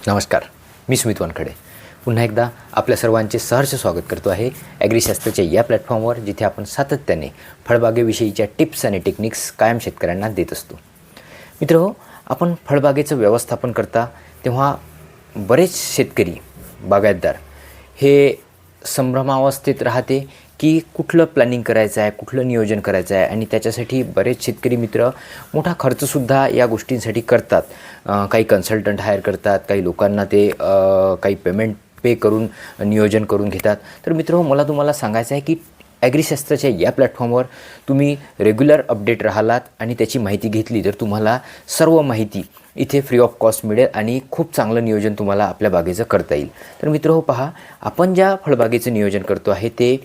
नमस्कार, मी सुमित वानखडे पुन्हा एकदा आपल्या सर्वांचे सहर्ष स्वागत करतो आहे ॲग्रीशास्त्रच्या या प्लॅटफॉर्मवर, जिथे आपण सातत्याने फळबागेविषयीच्या टिप्स आणि टेक्निक्स कायम शेतकऱ्यांना देत असतो. मित्रहो, आपण फळबागेचं व्यवस्थापन करता तेव्हा बरेच शेतकरी बागायतदार हे संभ्रमावस्थेत राहते की कुठलं प्लॅनिंग करायचं आहे, कुठलं नियोजन करायचं आहे. आणि त्याच्यासाठी बरेच शेतकरी मित्र मोठा खर्चसुद्धा या गोष्टींसाठी करतात. काही कन्सल्टंट हायर करतात, काही लोकांना ते काही पेमेंट पे करून नियोजन करून घेतात. तर मित्रहो, मला तुम्हाला सांगायचं आहे की ॲग्रीशास्त्राच्या या प्लॅटफॉर्मवर तुम्ही रेग्युलर अपडेट राहिलात आणि त्याची माहिती घेतली तर तुम्हाला सर्व माहिती इथे फ्री ऑफ कॉस्ट मिळेल आणि खूप चांगलं नियोजन तुम्हाला आपल्या बागेचं करता येईल. तर मित्रहो, पहा, आपण ज्या फळबागेचं नियोजन करतो आहे ते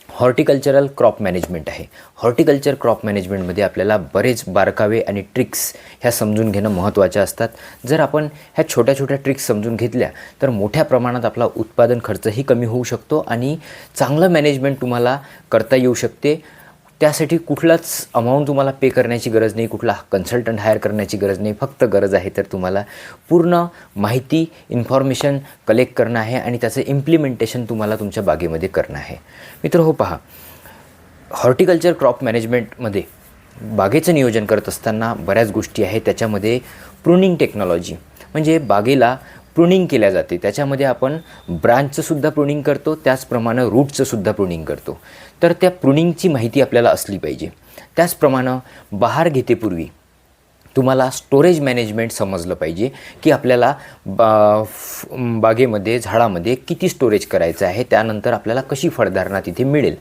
हॉर्टिकल्चरल क्रॉप मॅनेजमेंट आहे. हॉर्टिकल्चर क्रॉप मॅनेजमेंटमध्ये आपल्याला बरेच बारकावे आणि ट्रिक्स ह्या समजून घेणं महत्त्वाच्या असतात. जर आपण ह्या छोट्या छोट्या ट्रिक्स समजून घेतल्या तर मोठ्या प्रमाणात आपला उत्पादन खर्चही कमी होऊ शकतो आणि चांगलं मॅनेजमेंट तुम्हाला करता येऊ शकते. त्यासाठी कुठलाच अमाऊंट तुम्हाला पे करण्याची गरज नाही, कुठला कन्सल्टंट हायर करण्याची गरज नाही. फक्त गरज आहे तर तुम्हाला पूर्ण माहिती, इन्फॉर्मेशन कलेक्ट करणं आहे आणि त्याचं इम्प्लिमेंटेशन तुम्हाला तुमच्या बागेमध्ये करणं आहे. मित्रहो, पहा, हॉर्टिकल्चर क्रॉप मॅनेजमेंटमध्ये बागेचं नियोजन करत असताना बऱ्याच गोष्टी आहेत. त्याच्यामध्ये प्रुनिंग टेक्नॉलॉजी म्हणजे बागेला प्रुनिंग केल्या जाते. त्याच्यामध्ये आपण ब्रांचचंसुद्धा प्रुनिंग करतो, त्याचप्रमाणे रूटचंसुद्धा प्रुनिंग करतो. तर त्या प्रुनिंगची माहिती आपल्याला असली पाहिजे. त्याचप्रमाणे बहार घेतेपूर्वी तुम्हाला स्टोरेज मॅनेजमेंट समजलं पाहिजे की आपल्याला बागेमध्ये, झाडामध्ये किती स्टोरेज करायचं आहे, त्यानंतर आपल्याला कशी फळधारणा तिथे मिळेल.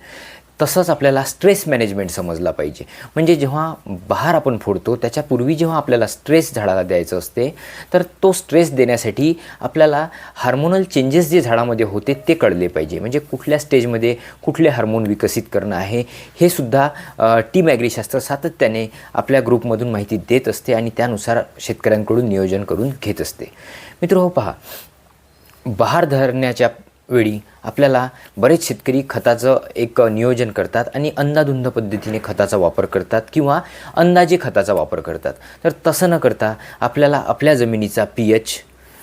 तसंच आपल्याला स्ट्रेस मॅनेजमेंट समजला पाहिजे. म्हणजे जेव्हा बहार आपण फोडतो त्याच्यापूर्वी जेव्हा आपल्याला स्ट्रेस झाडाला द्यायचं असते तर तो स्ट्रेस देण्यासाठी आपल्याला हार्मोनल चेंजेस जे झाडामध्ये होते ते कळले पाहिजे. म्हणजे कुठल्या स्टेजमध्ये कुठले हार्मोन विकसित करणं आहे हे सुद्धा टीम ॲग्रीशास्त्र सातत्याने आपल्या ग्रुपमधून माहिती देत असते आणि त्यानुसार शेतकऱ्यांकडून नियोजन करून घेत असते. मित्रहो, पहा, बहार धरण्याच्या वेळी आपल्याला बरेच शेतकरी खताचं एक नियोजन करतात आणि अंधाधुंद पद्धतीने खताचा वापर करतात किंवा अंदाजे खताचा वापर करतात. तर तसं न करता आपल्याला आपल्या जमिनीचा pH,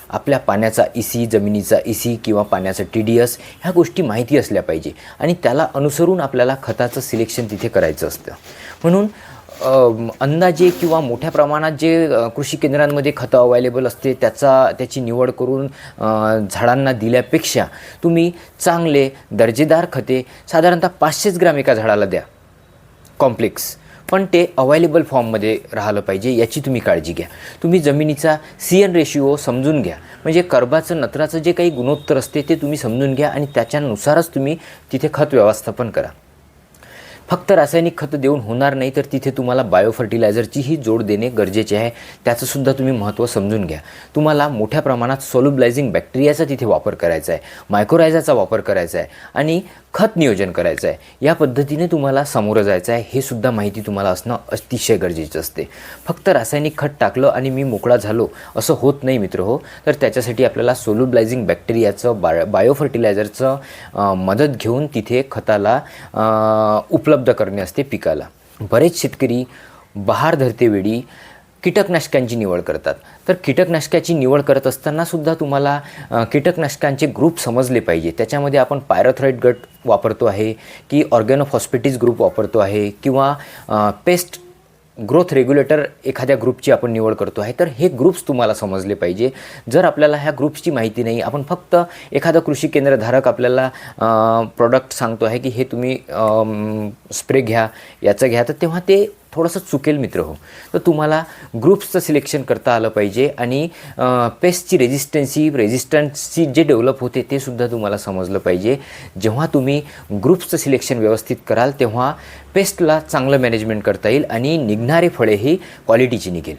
आपल्या पाण्याचा EC, जमिनीचा EC किंवा पाण्याचा TDS ह्या गोष्टी माहिती असल्या पाहिजे आणि त्याला अनुसरून आपल्याला खताचं सिलेक्शन तिथे करायचं असतं. म्हणून अंदाजे किंवा मोठ्या प्रमाणात जे कृषी केंद्रांमध्ये खतं अवेलेबल असते त्याची निवड करून झाडांना दिल्यापेक्षा तुम्ही चांगले दर्जेदार खते साधारणतः 500 ग्रॅम एका झाडाला द्या, कॉम्प्लेक्स, पण ते अवेलेबल फॉर्ममध्ये राहिलं पाहिजे याची तुम्ही काळजी घ्या. तुम्ही जमिनीचा CN रेशिओ समजून घ्या. म्हणजे कर्बाचं, नत्राचं जे काही गुणोत्तर असते ते तुम्ही समजून घ्या आणि त्याच्यानुसारच तुम्ही तिथे खत व्यवस्थापन करा. फक्त रासायनिक खतं देऊन होणार नाही, तर तिथे तुम्हाला बायो फर्टिलायझरचीही जोड देणे गरजेचे आहे. त्याचंसुद्धा तुम्ही महत्त्व समजून घ्या. तुम्हाला मोठ्या प्रमाणात सोल्युबलायझिंग बॅक्टेरियाचा तिथे वापर करायचा आहे, मायक्रोरायझाचा वापर करायचा आहे आणि खत नियोजन करायचं आहे. या पद्धतीने तुम्हाला सामोरं जायचं आहे. हे सुद्धा माहिती तुम्हाला असणं अतिशय गरजेचं असते. फक्त रासायनिक खत टाकलं आणि मी मोकळा झालो असं होत नाही मित्रहो. तर त्याच्यासाठी आपल्याला सोल्युबलायझिंग बॅक्टेरियाचं, बायो फर्टिलायझरचं मदत घेऊन तिथे खताला उपलब्ध करणे असते पिकाला. बरेच शेतकरी बहार धरतेवेळी कीटकनाशकांची निवड करतात. तर कीटकनाशकाची निवड करत असतानासुद्धा तुम्हाला कीटकनाशकांचे ग्रुप समजले पाहिजे. त्याच्यामध्ये आपण पायरोथ्राईड गट वापरतो आहे की ऑर्गॅनोफॉस्फेटिस ग्रुप वापरतो आहे किंवा पेस्ट ग्रोथ रेग्युलेटर एखाद्या ग्रुपची आपण निवड करतो आहे. तर हे ग्रुप्स तुम्हाला समजले पाहिजे. जर आपल्याला ह्या ग्रुप्सची माहिती नाही, आपण फक्त एखादा कृषी केंद्रधारक आपल्याला प्रॉडक्ट सांगतो आहे की हे तुम्ही स्प्रे घ्या, याचं घ्या, तर तेव्हा ते थोडंसं चुकेल मित्रहो. तर तुम्हाला ग्रुप्सचं सिलेक्शन करता आलं पाहिजे आणि पेस्टची रेजिस्टन्सची जे डेव्हलप होते ते सुद्धा तुम्हाला समजलं पाहिजे. जेव्हा तुम्ही ग्रुप्सचं सिलेक्शन व्यवस्थित कराल तेव्हा पेस्टला चांगलं मॅनेजमेंट करता येईल आणि निघणारे फळेही क्वालिटीची निघेल.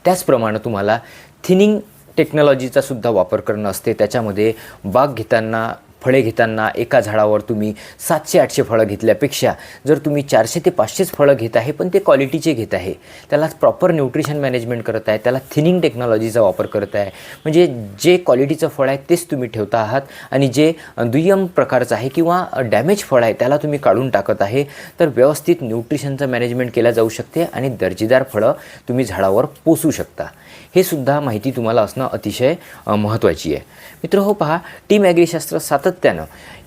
त्याचप्रमाणे तुम्हाला थिनिंग टेक्नॉलॉजीचा सुद्धा वापर करणं असते. त्याच्यामध्ये बाग घेताना, फळे घेताना एका झाडावर तुम्ही 700-800 फळं घेतल्यापेक्षा जर तुम्ही 400 ते 500 फळं घेत आहे पण ते क्वालिटीचे घेत आहे, त्याला प्रॉपर न्यूट्रिशन मॅनेजमेंट करत आहे, त्याला थिनिंग टेक्नॉलॉजीचा वापर करत आहे, म्हणजे जे क्वालिटीचं फळ आहे तेच तुम्ही ठेवता आहात आणि जे दुय्यम प्रकारचं आहे किंवा डॅमेज फळ आहे त्याला तुम्ही काढून टाकत आहे, तर व्यवस्थित न्यूट्रिशनचं मॅनेजमेंट केलं जाऊ शकते आणि दर्जेदार फळं तुम्ही झाडावर पोसू शकता. हे सुद्धा माहिती तुम्हाला असणं अतिशय महत्त्वाची आहे. मित्र हो, पहा, टीम ॲग्रीशास्त्र सातत्यानं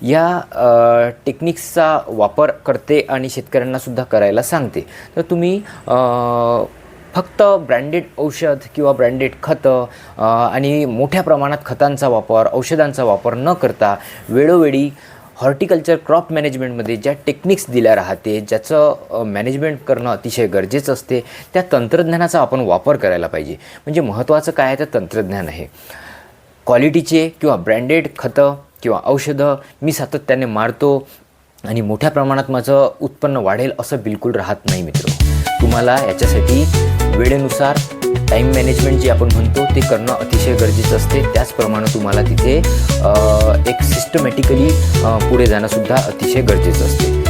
या टेक्निक्सचा वापर करते आणि शेतकऱ्यांनासुद्धा करायला सांगते. तर तुम्ही फक्त ब्रँडेड औषध किंवा ब्रँडेड खतं आणि मोठ्या प्रमाणात खतांचा वापर, औषधांचा वापर न करता वेळोवेळी हॉर्टिकल्चर क्रॉप मॅनेजमेंटमध्ये ज्या टेक्निक्स दिल्या राहते, ज्याचं मॅनेजमेंट करणं अतिशय गरजेचं असते, त्या तंत्रज्ञानाचा आपण वापर करायला पाहिजे. म्हणजे महत्त्वाचं काय आहे तर तंत्रज्ञान आहे. क्वालिटीचे किंवा ब्रँडेड खतं किंवा औषधं मी सातत्याने मारतो आणि मोठ्या प्रमाणात माझं उत्पन्न वाढेल असं बिलकुल राहत नाही मित्र. तुम्हाला याच्यासाठी वेळेनुसार टाईम मॅनेजमेंट जे आपण म्हणतो ते करणं अतिशय गरजेचं असते. त्याचप्रमाणे तुम्हाला तिथे एक सिस्टमॅटिकली पुढे जाणंसुद्धा अतिशय गरजेचं असते.